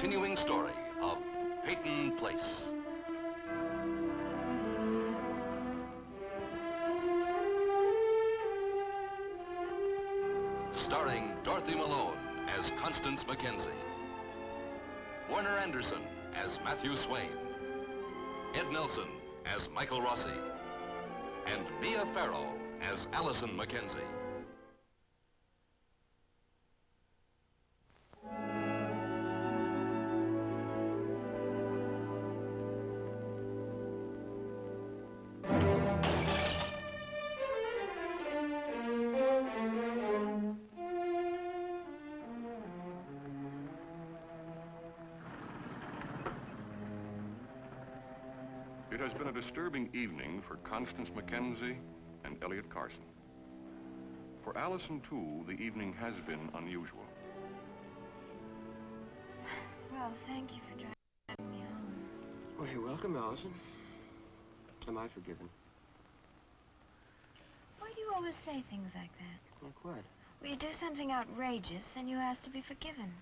continuing story of Peyton Place. Starring Dorothy Malone as Constance Mackenzie, Warner Anderson as Matthew Swain, Ed Nelson as Michael Rossi, and Mia Farrow as Allison Mackenzie. It has been a disturbing evening for Constance Mackenzie and Elliot Carson. For Allison, too, the evening has been unusual. Well, thank you for driving me home. Well, you're welcome, Allison. Am I forgiven? Why do you always say things like that? Like what? Well, you do something outrageous, and you ask to be forgiven.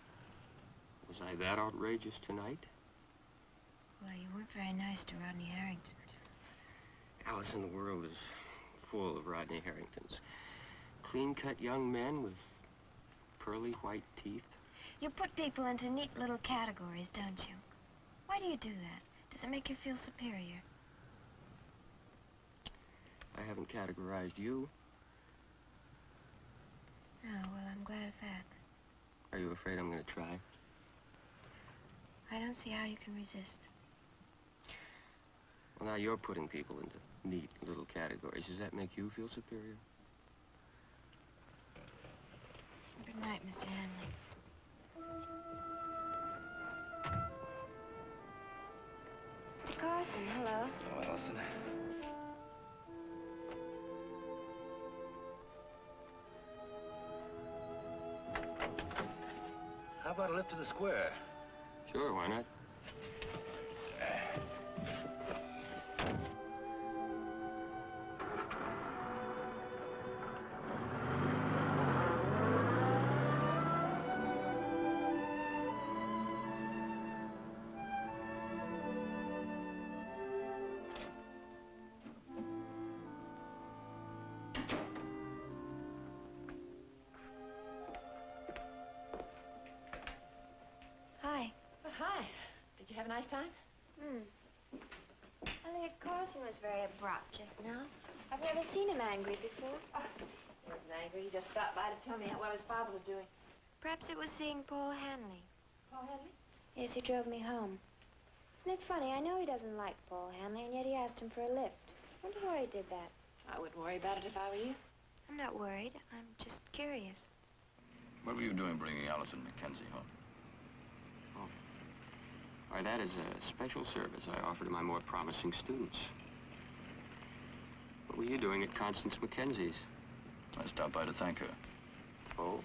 Was I that outrageous tonight? Well, you weren't very nice to Rodney Harrington. Allison, the world is full of Rodney Harringtons. Clean-cut young men with pearly white teeth. You put people into neat little categories, don't you? Why do you do that? Does it make you feel superior? I haven't categorized you. Oh, well, I'm glad of that. Are you afraid I'm going to try? I don't see how you can resist. Well, now you're putting people into neat little categories. Does that make you feel superior? Good night, Mr. Hanley. Mr. Carson, hello. Oh, Allison. How about a lift to the square? Sure, why not? Hi. Oh, hi. Did you have a nice time? Elliot Carson was very abrupt just now. I've never seen him angry before. Oh, he wasn't angry. He just stopped by to tell me how well his father was doing. Perhaps it was seeing Paul Hanley. Paul Henry? Yes, he drove me home. Isn't it funny? I know he doesn't like Paul Hanley, and yet he asked him for a lift. Wonder why he did that. I wouldn't worry about it if I were you. I'm not worried. I'm just curious. What were you doing bringing Allison Mackenzie home? Why, that is a special service I offer to my more promising students. What were you doing at Constance Mackenzie's? I stopped by to thank her. Oh?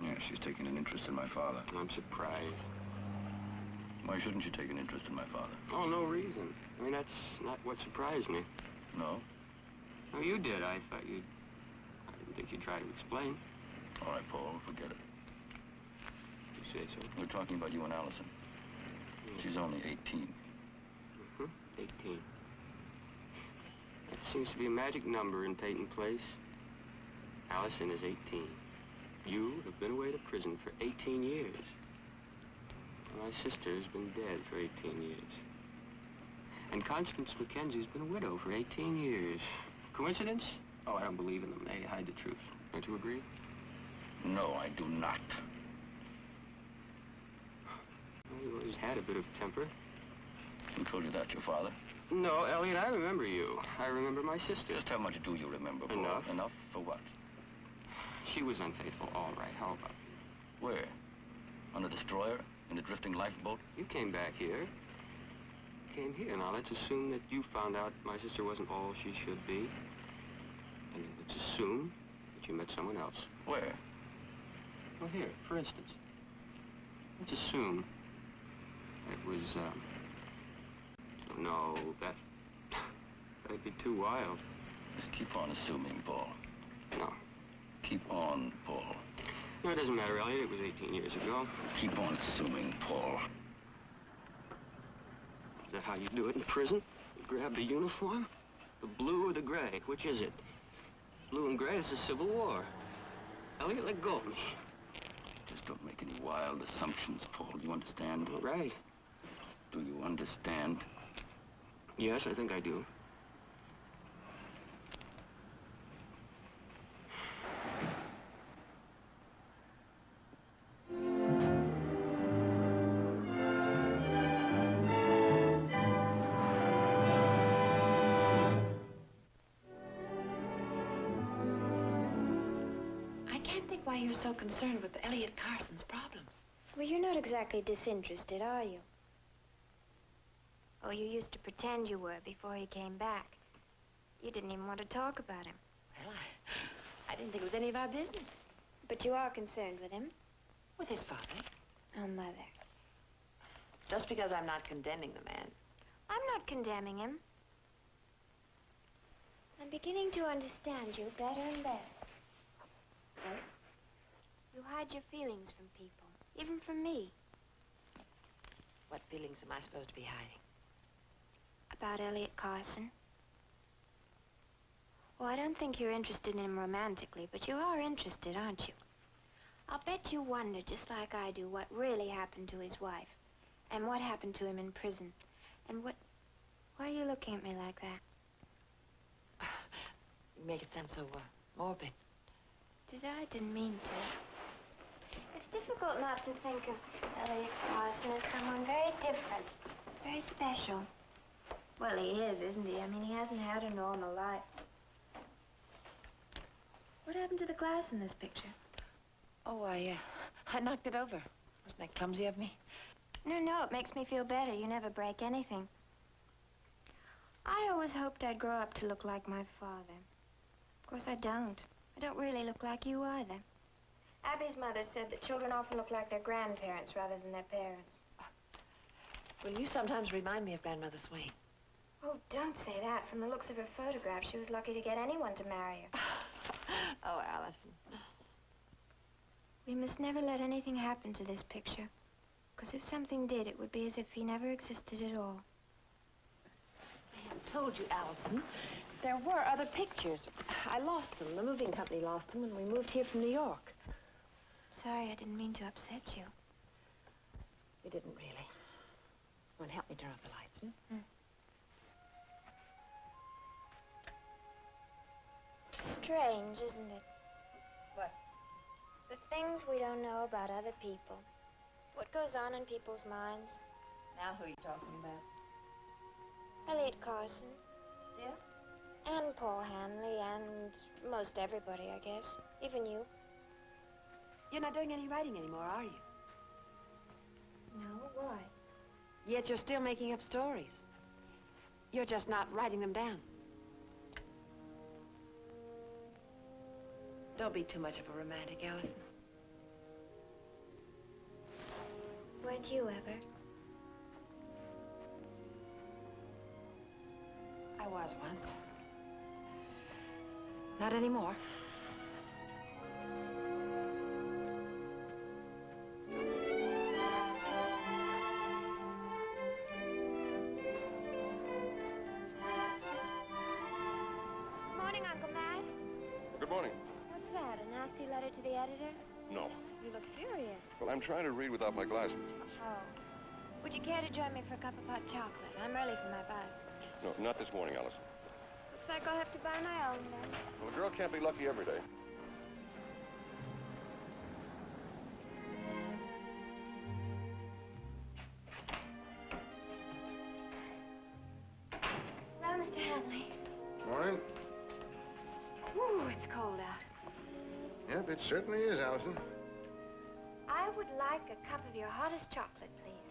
Yeah, she's taken an interest in my father. I'm surprised. Why shouldn't you take an interest in my father? Oh, no reason. I mean, that's not what surprised me. No? Oh, you did. I didn't think you'd try to explain. All right, Paul, forget it. You say so. We're talking about you and Allison. She's only 18. 18. That seems to be a magic number in Peyton Place. Allison is 18. You have been away to prison for 18 years. My sister has been dead for 18 years. And Constance Mackenzie's been a widow for 18 years. Coincidence? Oh, I don't believe in them. They hide the truth. Don't you agree? No, I do not. Well, you've always had a bit of temper. Who told you that, your father? No, Elliot, I remember you. I remember my sister. Just how much do you remember, Paul? Enough. Enough for what? She was unfaithful, all right. How about you? Where? On the destroyer? In the drifting lifeboat? You came back here. Came here. Now, let's assume that you found out my sister wasn't all she should be. And let's assume that you met someone else. Where? Well, here, for instance. Let's assume it was, no, that'd be too wild. Just keep on assuming, Paul. No. Keep on, Paul. No, it doesn't matter, Elliot. It was 18 years ago. Keep on assuming, Paul. Is that how you do it in prison? You grab the uniform? The blue or the gray? Which is it? Blue and gray is the Civil War. Elliot, let go of me. Just don't make any wild assumptions, Paul. Do you understand? Right. Do you understand? Yes, I think I do. Why you're so concerned with Elliot Carson's problems. Well, you're not exactly disinterested, are you? Oh, you used to pretend you were before he came back. You didn't even want to talk about him. Well, I didn't think it was any of our business. But you are concerned with him. With his father. Oh, Mother. Just because I'm not condemning the man. I'm not condemning him. I'm beginning to understand you better and better. What? You hide your feelings from people, even from me. What feelings am I supposed to be hiding? About Elliot Carson. Oh, I don't think you're interested in him romantically, but you are interested, aren't you? I'll bet you wonder, just like I do, what really happened to his wife. And what happened to him in prison. And what... Why are you looking at me like that? You make it sound so morbid. Did I? Didn't mean to. It's difficult not to think of Elliot Carson as someone very different, very special. Well, he is, isn't he? I mean, he hasn't had a normal life. What happened to the glass in this picture? Oh, I knocked it over. Wasn't that clumsy of me? No, it makes me feel better. You never break anything. I always hoped I'd grow up to look like my father. Of course, I don't. I don't really look like you either. Abby's mother said that children often look like their grandparents rather than their parents. Well, you sometimes remind me of Grandmother Swain. Oh, don't say that. From the looks of her photograph, she was lucky to get anyone to marry her. Oh, Allison. We must never let anything happen to this picture. Because if something did, it would be as if he never existed at all. I have told you, Allison. There were other pictures. I lost them. The moving company lost them when we moved here from New York. Sorry, I didn't mean to upset you. You didn't really. Want to help me turn off the lights, hmm? Strange, isn't it? What? The things we don't know about other people. What goes on in people's minds. Now who are you talking about? Elliot Carson. Yeah? And Paul Hanley, and most everybody, I guess. Even you. You're not doing any writing anymore, are you? No, why? Yet you're still making up stories. You're just not writing them down. Don't be too much of a romantic, Allison. Weren't you ever? I was once. Not anymore. Morning, Uncle Matt. Good morning. What's that, a nasty letter to the editor? No. You look furious. Well, I'm trying to read without my glasses. Oh. Would you care to join me for a cup of hot chocolate? I'm early for my bus. No, not this morning, Allison. Looks like I'll have to buy my own then. Well, a girl can't be lucky every day. Hello, Mr. Hanley. Morning. Ooh, it's cold out. Yep, it certainly is, Allison. I would like a cup of your hottest chocolate, please.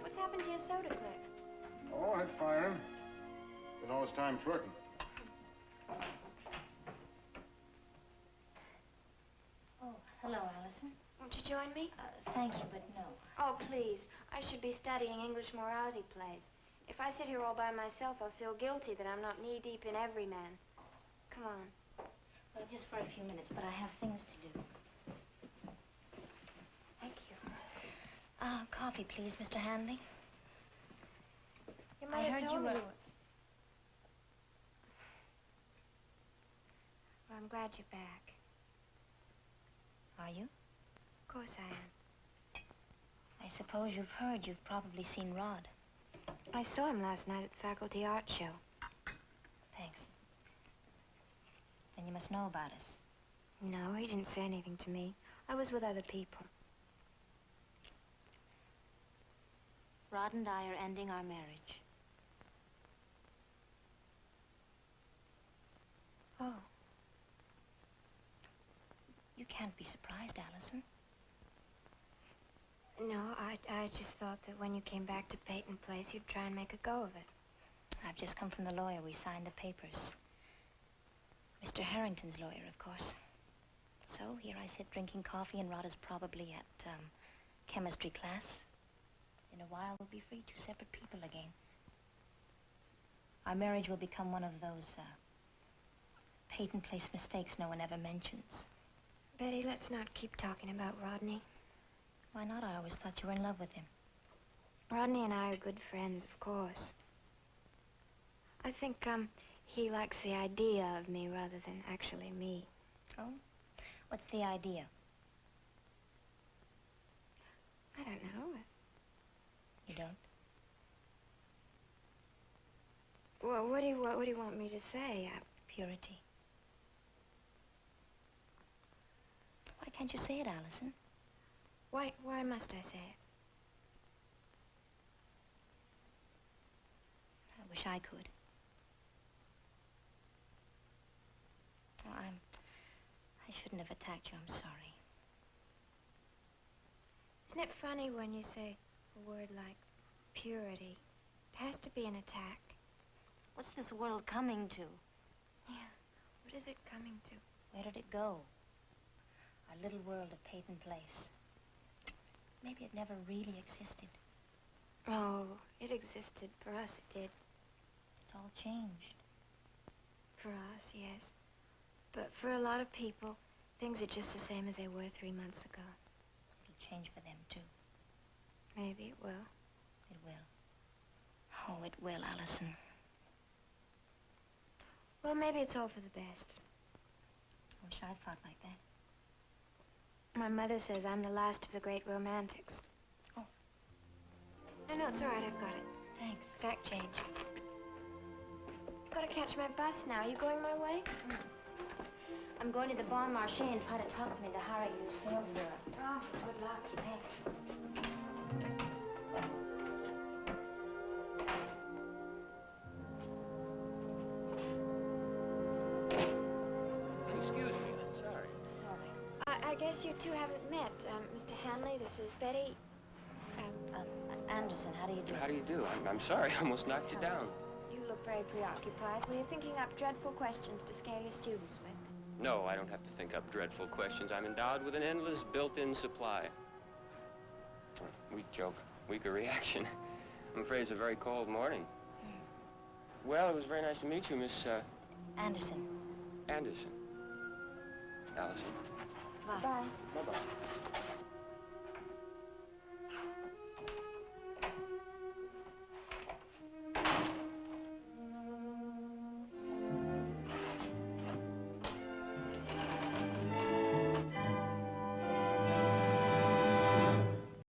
What's happened to your soda clerk? Oh, I'd fire him. Spent all his time flirting. Oh, hello, Allison. Won't you join me? Thank you, but no. Oh, please. I should be studying English morality plays. If I sit here all by myself, I'll feel guilty that I'm not knee-deep in every man. Come on. Well, just for a few minutes, but I have things to do. Thank you. Coffee, please, Mr. Hanley. You I might have heard told you me. were... Well, I'm glad you're back. Are you? Of course I am. I suppose you've heard. You've probably seen Rod. I saw him last night at the faculty art show. Thanks. Then you must know about us. No, he didn't say anything to me. I was with other people. Rod and I are ending our marriage. Oh. You can't be surprised, Allison. No, I just thought that when you came back to Peyton Place, you'd try and make a go of it. I've just come from the lawyer. We signed the papers. Mr. Harrington's lawyer, of course. So here I sit drinking coffee, and Rod is probably at chemistry class. In a while, we'll be free, two separate people again. Our marriage will become one of those Peyton Place mistakes no one ever mentions. Betty, let's not keep talking about Rodney. Why not? I always thought you were in love with him. Rodney and I are good friends, of course. I think, he likes the idea of me rather than actually me. Oh? What's the idea? I don't know. You don't? Well, what do you want me to say? Purity. Why can't you say it, Allison? Why must I say it? I wish I could. Oh, I shouldn't have attacked you. I'm sorry. Isn't it funny when you say a word like purity? It has to be an attack. What's this world coming to? Yeah. What is it coming to? Where did it go? Our little world of Peyton Place. Maybe it never really existed. Oh, it existed. For us, it did. It's all changed. For us, yes. But for a lot of people, things are just the same as they were 3 months ago. It'll change for them, too. Maybe it will. It will. Oh, it will, Allison. Well, maybe it's all for the best. I wish I thought like that. My mother says I'm the last of the great romantics. Oh. No, it's all right. I've got it. Thanks. Exact change. Gotta catch my bus now. Are you going my way? I'm going to the Bon Marché and try to talk them into hiring you a sales girl. Oh, good luck. Thanks. Excuse me, I'm sorry. Sorry. I guess you two haven't met. Mr. Hanley, this is Betty. Anderson, how do you do? How do you do? I'm sorry, I almost knocked you down. You look very preoccupied. Were you thinking up dreadful questions to scare your students with? No, I don't have to think up dreadful questions. I'm endowed with an endless built-in supply. Weak joke, weaker reaction. I'm afraid it's a very cold morning. Well, it was very nice to meet you, Miss, Anderson. Anderson. Allison. Bye. Bye. Bye-bye.